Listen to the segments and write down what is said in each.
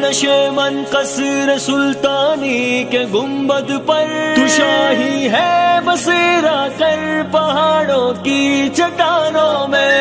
نشے من قصر سلطانی کے گنبد پر، تو شاہی ہے بسیرا کر پہاڑوں کی چٹانوں میں،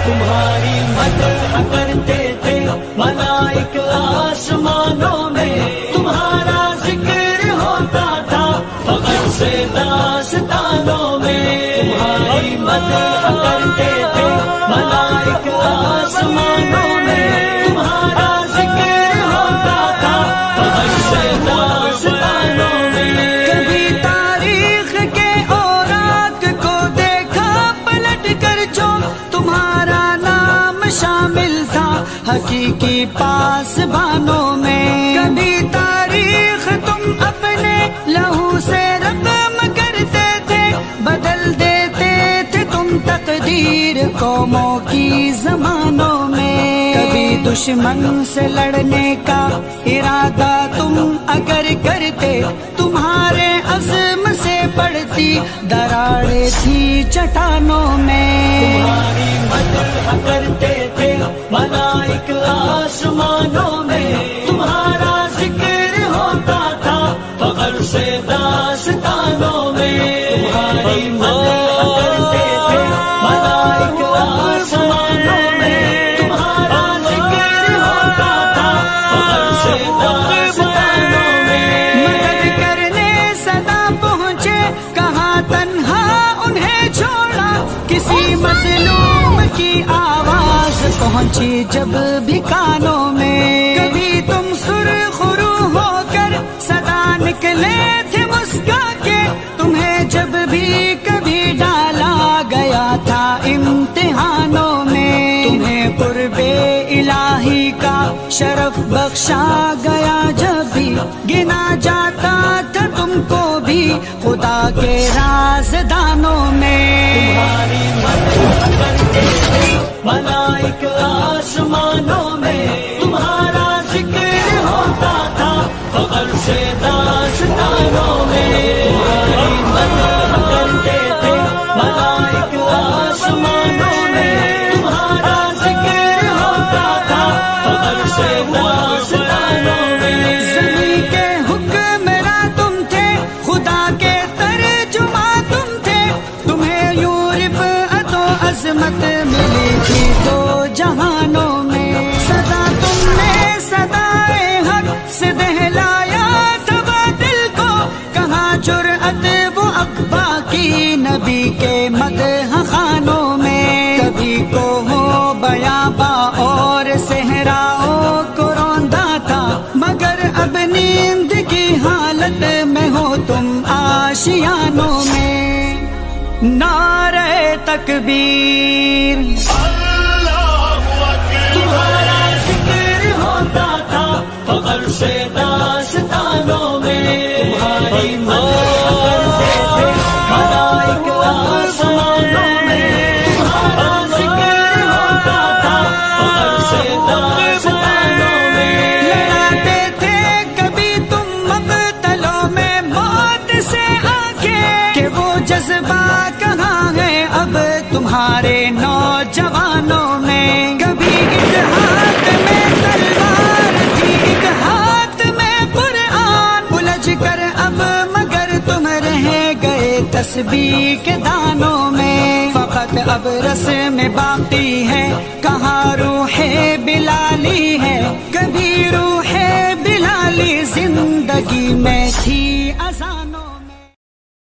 تمہاری مدح کرتے تھے ملائک آسمانوں میں، تمہارا ذکر ہوتا تھا فخر سے داستانوں میں، تمہاری مدح کرتے تھے ملائک آسمانوں میں، تمہارا ذکر ہوتا تھا فخر سے داستانوں میں۔ کبھی تاریخ کے اوراق کو دیکھا پلٹ کر جو تمہارا نام شامل تھا حقیقی پاسبانوں میں، کبھی تاریخ تم اپنے لہو سے رقم کرتے تھے، بدل دیتے تھے تم تقدیر قوموں کی زمانوں میں، کبھی دشمن سے لڑنے کا ارادہ تم اگر کرتے، تمہارے عزم سے پڑتی دراڑیں تھی چٹانوں میں، تمہاری مدح کرتے تھے ملائک آسمانوں میں، تمہارا ذکر ہوتا تھا فخر سے داستانوں میں، تمہاری مدح کرتے تھے ملائک آسمانوں میں، تمہارا ذکر ہوتا تھا فخر سے داستانوں میں۔ مدد کرنے صدا پہنچے کہاں تنہا انہیں چھوڑا، کسی مظلوم کی آواز پہنچی جب بھی کانوں میں، کبھی تم سرخرو ہو کر صدا نکلے تھے مسکا کے، تمہیں جب بھی کبھی ڈالا گیا تھا امتحانوں میں، تمہیں قرب الہی کا شرف بخشا گیا جب بھی گنا جاتا تھا تم کو بھی خدا کے رازدانوں میں، تمہاری مدح کرتے تھے ملائک آسمانوں میں، تمہارا ذکر ہوتا تھا فخر سے داستانوں میں، تمہاری مدح کرتے تھے ملائک آسمانوں میں، تمہارا ذکر ہوتا تھا فخر سے داستانوں میں۔ زمین کے حکمراں تم تھے، خدا کے ترجمہ تم تھے، تمہیں یوں رفعت و عظمت ملی تھی دو جہانوں میں، صدا تم نے صدائے حق سے دہلایا تھا باطل کو، کہاں جرأت وہ اقبا کی نبی کے مدح خانوں میں، کبھی کو ہو بیابا اور صحراؤں کو روندا تھا، مگر اب نیند کی حالت میں ہو تم آشیانوں میں، نعرہ تکبیر، تمہارا ذکر ہوتا تھا فخر سے داستانوں میں، تمہاری مدح کرتے تھے ملائک آسمانوں میں، تمہارا ذکر ہوتا تھا فخر سے داستانوں میں، لڑاتے تھے کبھی تم مقتلوں میں موت سے آنکھیں، کہ وہ جذبہ کہاں ہے اب تمہارے نوجوانوں میں، کبھی ایک ہاتھ میں تلوار تھی ایک ہاتھ میں قرآن، الجھ کر اب مگر تم رہ گئے تسبیح کے دانوں میں، فقط اب رسم باقی ہے کہاں روح بلالی ہے، کبھی روح بلالی زندگی میں تھی اذانوں